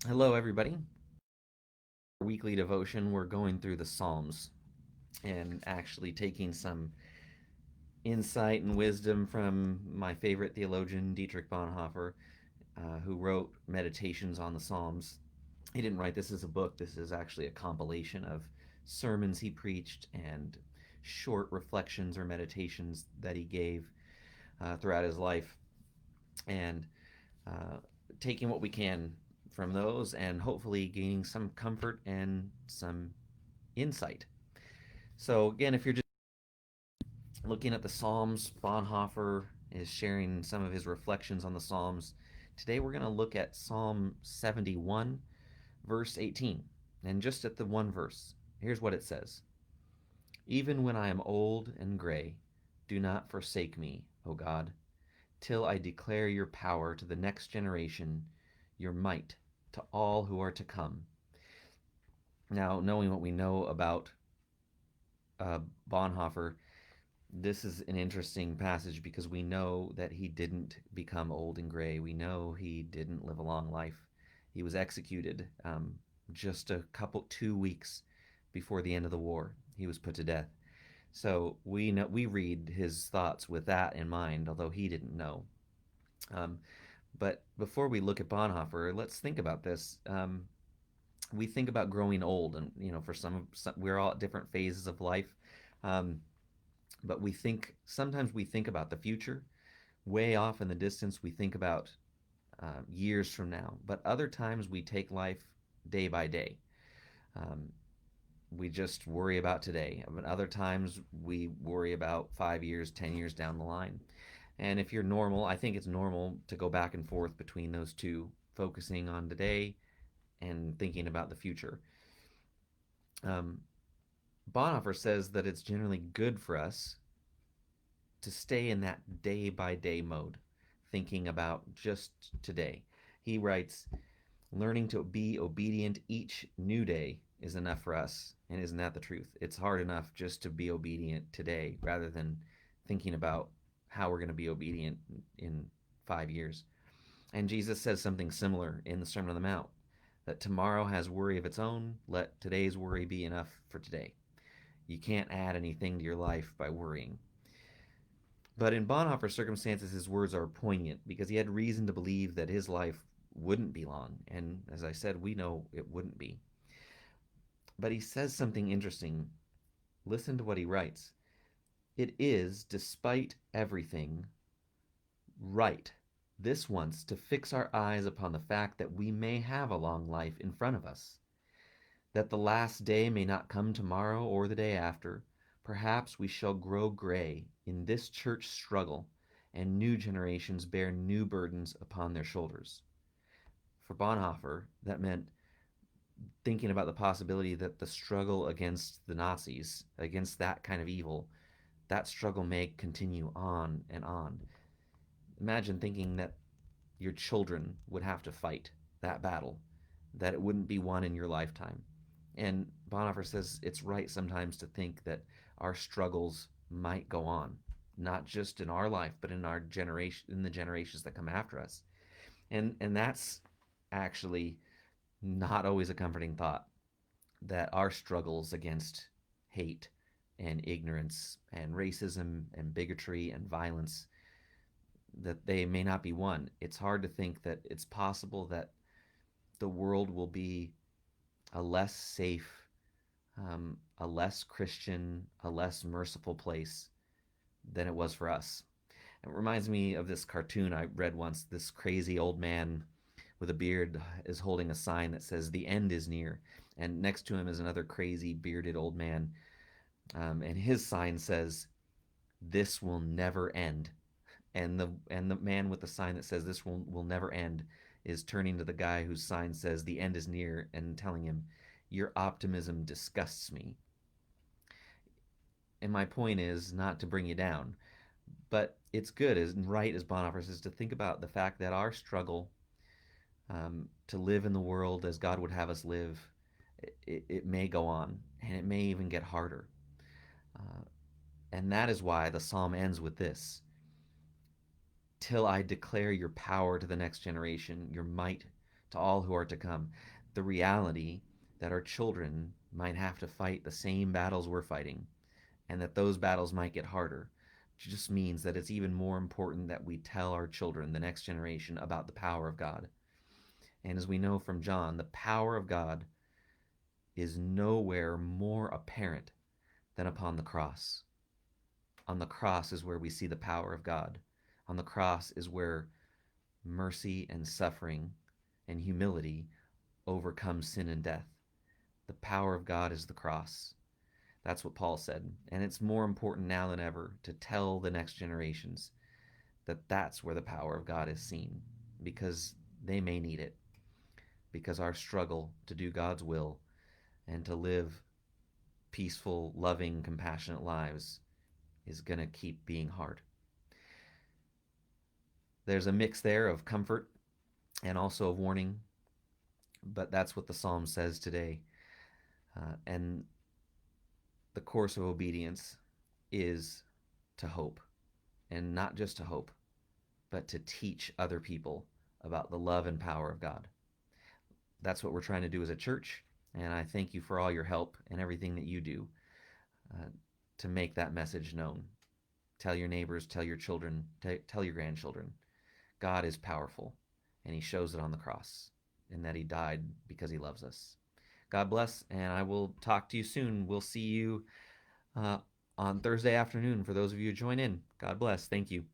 Hello, everybody. Weekly devotion, we're going through the Psalms and actually taking some insight and wisdom from my favorite theologian, Dietrich Bonhoeffer, who wrote Meditations on the Psalms. He didn't write this as a book, this is actually a compilation of sermons he preached and short reflections or meditations that he gave throughout his life. And uh, taking what we can from those and hopefully gaining some comfort and some insight. So, again, if you're just looking at the Psalms, Bonhoeffer is sharing some of his reflections on the Psalms. Today, we're going to look at Psalm 71, verse 18. And just at the one verse, here's what it says: Even when I am old and gray, do not forsake me, O God, till I declare your power to the next generation, your might to all who are to come. Now, knowing what we know about Bonhoeffer, this is an interesting passage because we know that he didn't become old and gray. We know he didn't live a long life. He was executed just a couple, 2 weeks before the end of the war. He was put to death. So we read his thoughts with that in mind, although he didn't know. Um, but before we look at Bonhoeffer, let's think about this. We think about growing old, and for some we're all at different phases of life. Um, but sometimes we think about the future way off in the distance. We think about years from now, but other times we take life day by day. Um, we just worry about today. But other times we worry about 5 years, 10 years down the line. And if you're normal, I think it's normal to go back and forth between those two, focusing on today and thinking about the future. Um, Bonhoeffer says that it's generally good for us to stay in that day by day mode, thinking about just today. He writes, learning to be obedient each new day is enough for us. And isn't that the truth? It's hard enough just to be obedient today rather than thinking about how we're going to be obedient in 5 years. And Jesus says something similar in the Sermon on the Mount, that tomorrow has worry of its own. Let today's worry be enough for today. You can't add anything to your life by worrying. But in Bonhoeffer's circumstances, his words are poignant because he had reason to believe that his life wouldn't be long. And as I said, we know it wouldn't be. But he says something interesting. Listen to what he writes. It is, despite everything, right this once to fix our eyes upon the fact that we may have a long life in front of us, that the last day may not come tomorrow or the day after. Perhaps we shall grow gray in this church struggle, and new generations bear new burdens upon their shoulders. For Bonhoeffer, that meant thinking about the possibility that the struggle against the Nazis, against that kind of evil, that struggle may continue on and on. Imagine thinking that your children would have to fight that battle, that it wouldn't be won in your lifetime. And Bonhoeffer says it's right sometimes to think that our struggles might go on, not just in our life, but in our generation, in the generations that come after us. And that's actually not always a comforting thought, that our struggles against hate and ignorance and racism and bigotry and violence, that they may not be won. It's hard to think that it's possible that the world will be a less safe, a less Christian, a less merciful place than it was for us. It reminds me of this cartoon I read once. This crazy old man with a beard is holding a sign that says, "The end is near." And next to him is another crazy bearded old man. And his sign says, "This will never end." And the man with the sign that says, "This will never end," is turning to the guy whose sign says, "The end is near," and telling him, "Your optimism disgusts me." And my point is not to bring you down, but it's good as right as Bonhoeffer says to think about the fact that our struggle to live in the world as God would have us live, it may go on and it may even get harder. Uh, and that is why the psalm ends with this: till I declare your power to the next generation, your might to all who are to come. The reality that our children might have to fight the same battles we're fighting, and that those battles might get harder, just means that it's even more important that we tell our children, the next generation, about the power of God. And as we know from John, the power of God is nowhere more apparent than upon the cross. On the cross is where we see the power of God. On the cross is where mercy and suffering and humility overcome sin and death. The power of God is the cross. That's what Paul said. And it's more important now than ever to tell the next generations that that's where the power of God is seen, because they may need it, because our struggle to do God's will and to live peaceful, loving, compassionate lives is going to keep being hard. There's a mix there of comfort and also of warning, but that's what the psalm says today. And the course of obedience is to hope, and not just to hope, but to teach other people about the love and power of God. That's what we're trying to do as a church, and I thank you for all your help and everything that you do uh, to make that message known. Tell your neighbors, tell your children, tell your grandchildren. God is powerful, and he shows it on the cross, and that he died because he loves us. God bless, and I will talk to you soon. We'll see you uh, on Thursday afternoon for those of you who join in. God bless. Thank you.